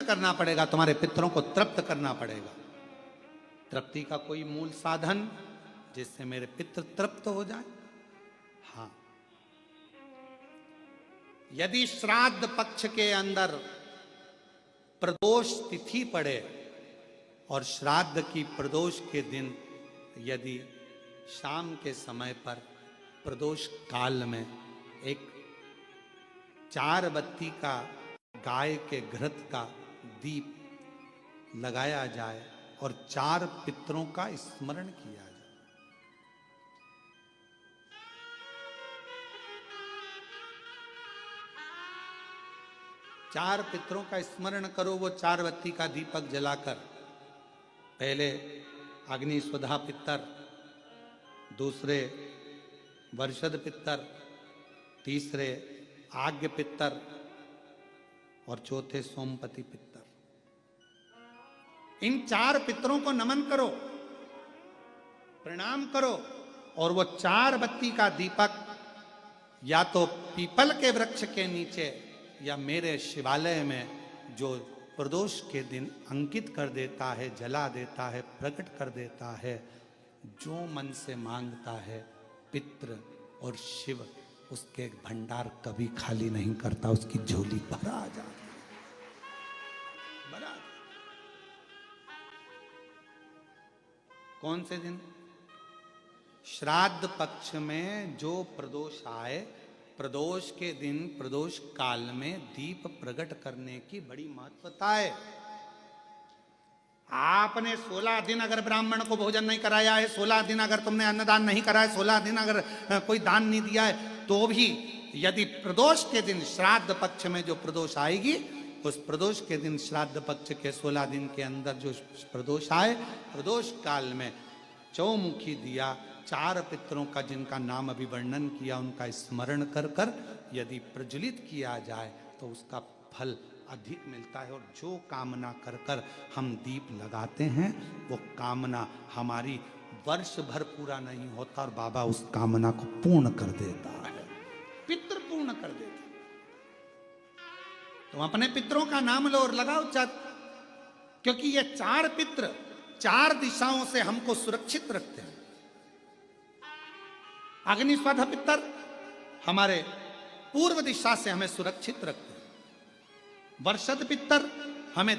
करना पड़ेगा, तुम्हारे पितरों को तृप्त करना पड़ेगा। तृप्ति का कोई मूल साधन जिससे मेरे पितृ तृप्त हो जाए? हाँ, यदि श्राद्ध पक्ष के अंदर प्रदोष तिथि पड़े और श्राद्ध की प्रदोष के दिन यदि शाम के समय पर प्रदोष काल में एक 4 बत्ती का गाय के घृत का दीप लगाया जाए और 4 पितरों का स्मरण किया जाए, 4 पितरों का स्मरण करो। वो 4 बत्ती का दीपक जलाकर पहले अग्नि स्वधा पितर, दूसरे वर्षद पितर, तीसरे आज्ञ पितर और चौथे सोमपति पितर। इन 4 पितरों को नमन करो, प्रणाम करो और वो 4 बत्ती का दीपक या तो पीपल के वृक्ष के नीचे या मेरे शिवालय में जो प्रदोष के दिन अंकित कर देता है, जला देता है, प्रकट कर देता है। जो मन से मांगता है पितृ और शिव उसके भंडार कभी खाली नहीं करता, उसकी झोली भरा आ जाती है, भरा। कौन से दिन? श्राद्ध पक्ष में जो प्रदोष आए, प्रदोष के दिन, प्रदोष काल में दीप प्रकट करने की बड़ी महत्वता है। आपने 16 दिन अगर ब्राह्मण को भोजन नहीं कराया है, 16 दिन अगर तुमने अन्नदान नहीं करा है, 16 दिन अगर कोई दान नहीं दिया है, तो भी यदि प्रदोष के दिन श्राद्ध पक्ष में जो प्रदोष आएगी, उस प्रदोष के दिन श्राद्ध पक्ष के 16 दिन के अंदर जो प्रदोष आए, प्रदोष काल में चौमुखी दिया 4 पितरों का जिनका नाम अभी वर्णन किया, उनका स्मरण कर कर यदि प्रज्वलित किया जाए तो उसका फल अधिक मिलता है। और जो कामना कर कर हम दीप लगाते हैं वो कामना हमारी वर्ष भर पूरा नहीं होता और बाबा उस कामना को पूर्ण कर देता है, पितृ पूर्ण कर देता है। तो अपने पितरों का नाम लो और लगाओ चार, क्योंकि ये 4 पितृ 4 दिशाओं से हमको सुरक्षित रखते हैं। अग्निस्वध पितर हमारे पूर्व दिशा से हमें सुरक्षित रखते हैं। वर्षद पितर हमें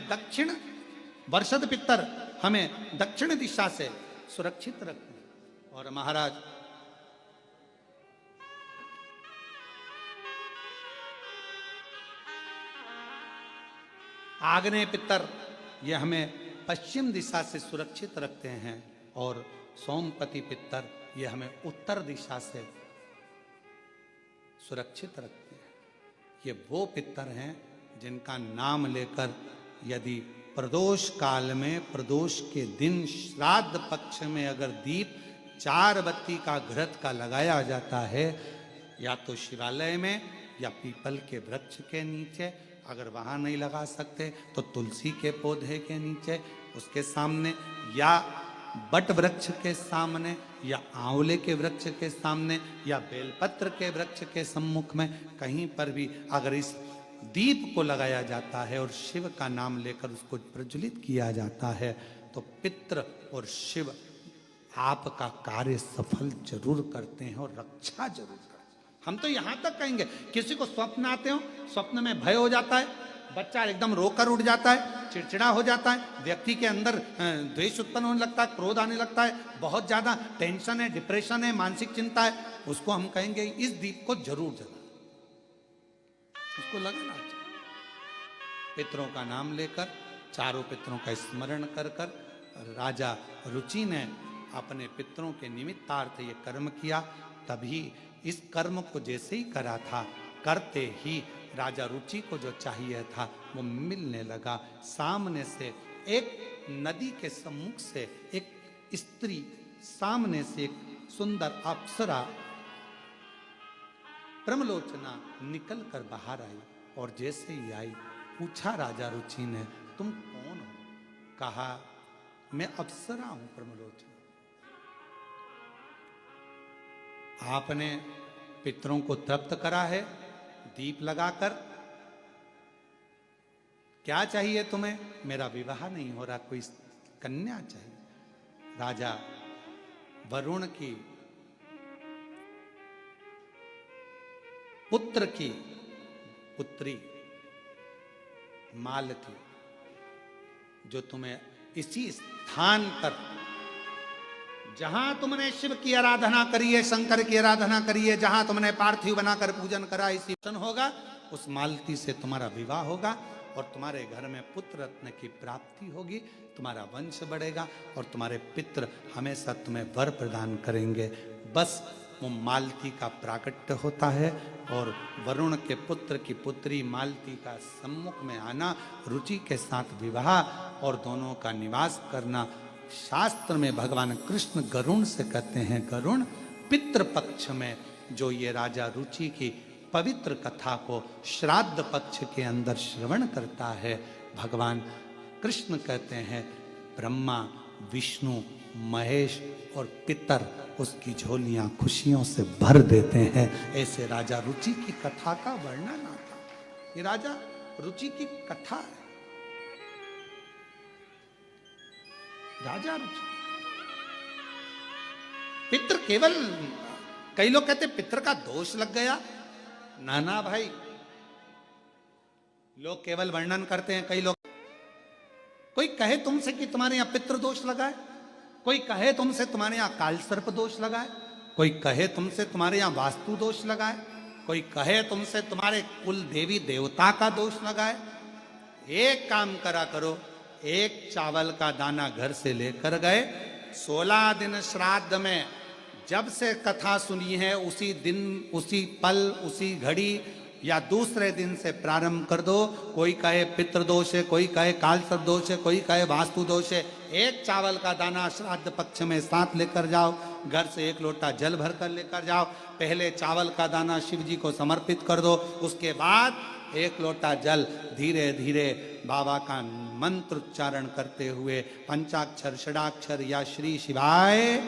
दक्षिण दिशा से सुरक्षित रखते हैं। और महाराज आग्नेय पितर ये हमें पश्चिम दिशा से सुरक्षित रखते हैं और सोमपति पितर ये हमें उत्तर दिशा से सुरक्षित रखते हैं। ये वो पितर हैं जिनका नाम लेकर यदि प्रदोष काल में, प्रदोष के दिन श्राद्ध पक्ष में अगर दीप 4 बत्ती का घृत का लगाया जाता है, या तो शिवालय में या पीपल के वृक्ष के नीचे, अगर वहां नहीं लगा सकते तो तुलसी के पौधे के नीचे, उसके सामने, या बट वृक्ष के सामने, या आंवले के वृक्ष के सामने, या बेलपत्र के वृक्ष के सम्मुख में, कहीं पर भी अगर इस दीप को लगाया जाता है और शिव का नाम लेकर उसको प्रज्वलित किया जाता है तो पितृ और शिव आपका कार्य सफल जरूर करते हैं और रक्षा जरूर करते हैं। हम तो यहां तक कहेंगे, किसी को स्वप्न आते हो, स्वप्न में भय हो जाता है, बच्चा एकदम रोकर उठ जाता है, चिड़चिड़ा हो जाता है, व्यक्ति के अंदर द्वेष उत्पन्न होने लगता है, क्रोध आने लगता है, बहुत ज्यादा टेंशन है, डिप्रेशन है, मानसिक चिंता है, उसको हम कहेंगे इस दीप को जरूर जला, उसको लगाना चाहिए। पितरों का नाम लेकर, 4 पितरों का स्मरण कर कर राजा रुचि ने अपने पितरों के निमित्तार्थ ये कर्म किया। तभी इस कर्म को जैसे ही करा था, करते ही राजा रुचि को जो चाहिए था वो मिलने लगा। सामने से एक नदी के सम्मुख से एक स्त्री, सामने से एक सुंदर अप्सरा ब्रह्मलोचना निकल कर बाहर आई और जैसे ही आई, पूछा राजा रुचि ने, तुम कौन हो? कहा, मैं अप्सरा हूं ब्रह्मलोचना। आपने पितरों को तृप्त करा है दीप लगाकर, क्या चाहिए तुम्हें? मेरा विवाह नहीं हो रहा, कोई कन्या चाहिए। राजा वरुण की पुत्र की पुत्री मालती, जो तुम्हें इसी स्थान पर, जहां तुमने शिव की आराधना करी है, शंकर की आराधना करी है, जहां तुमने पार्थिव बनाकर पूजन करा, इसी होगा, उस मालती से तुम्हारा विवाह होगा और तुम्हारे घर में पुत्र रत्न की प्राप्ति होगी, तुम्हारा वंश बढ़ेगा और तुम्हारे पितृ हमेशा तुम्हें वर प्रदान करेंगे। बस वो मालती का प्राकट्य होता है और वरुण के पुत्र की पुत्री मालती का सम्मुख में आना, रुचि के साथ विवाह और दोनों का निवास करना। शास्त्र में भगवान कृष्ण गरुण से कहते हैं, गरुण पितृपक्ष में जो ये राजा रुचि की पवित्र कथा को श्राद्ध पक्ष के अंदर श्रवण करता है, भगवान कृष्ण कहते हैं ब्रह्मा विष्णु महेश और पितर उसकी झोलियां खुशियों से भर देते हैं। ऐसे राजा रुचि की कथा का वर्णन आता है। ये राजा रुचि की कथा है। राजा रुचि, पितृ केवल, कई लोग कहते पितृ का दोष लग गया। ना भाई, लोग केवल वर्णन करते हैं। कई लोग, कोई कहे तुमसे कि तुम्हारे यहां पितृ दोष लगा है, कोई कहे तुमसे तुम्हारे यहां काल सर्प दोष लगा है, कोई कहे तुमसे तुम्हारे यहां वास्तु दोष लगा है, कोई कहे तुमसे तुम्हारे कुल देवी देवता का दोष लगा है। एक काम करा करो, एक चावल का दाना घर से लेकर गए, 16 दिन श्राद्ध में जब से कथा सुनी है उसी दिन, उसी पल, उसी घड़ी या दूसरे दिन से प्रारंभ कर दो। कोई कहे पितृदोष है, कोई कहे काल सर्प दोष है, कोई कहे वास्तु दोष है। एक चावल का दाना श्राद्ध पक्ष में साथ लेकर जाओ, घर से एक लोटा जल भर कर लेकर जाओ। पहले चावल का दाना शिव जी को समर्पित कर दो, उसके बाद एक लोटा जल धीरे धीरे बाबा का मंत्र उच्चारण करते हुए पंचाक्षर षडाक्षर या श्री शिवाय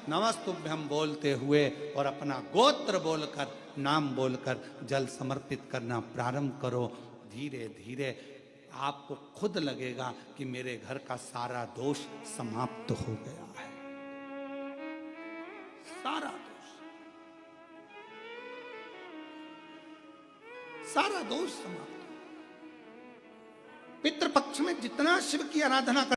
नमस्तुभ्यम बोलते हुए और अपना गोत्र बोलकर, नाम बोलकर जल समर्पित करना प्रारंभ करो। धीरे धीरे आपको खुद लगेगा कि मेरे घर का सारा दोष समाप्त हो गया है। सारा दोष समाप्त। पितृपक्ष में जितना शिव की आराधना कर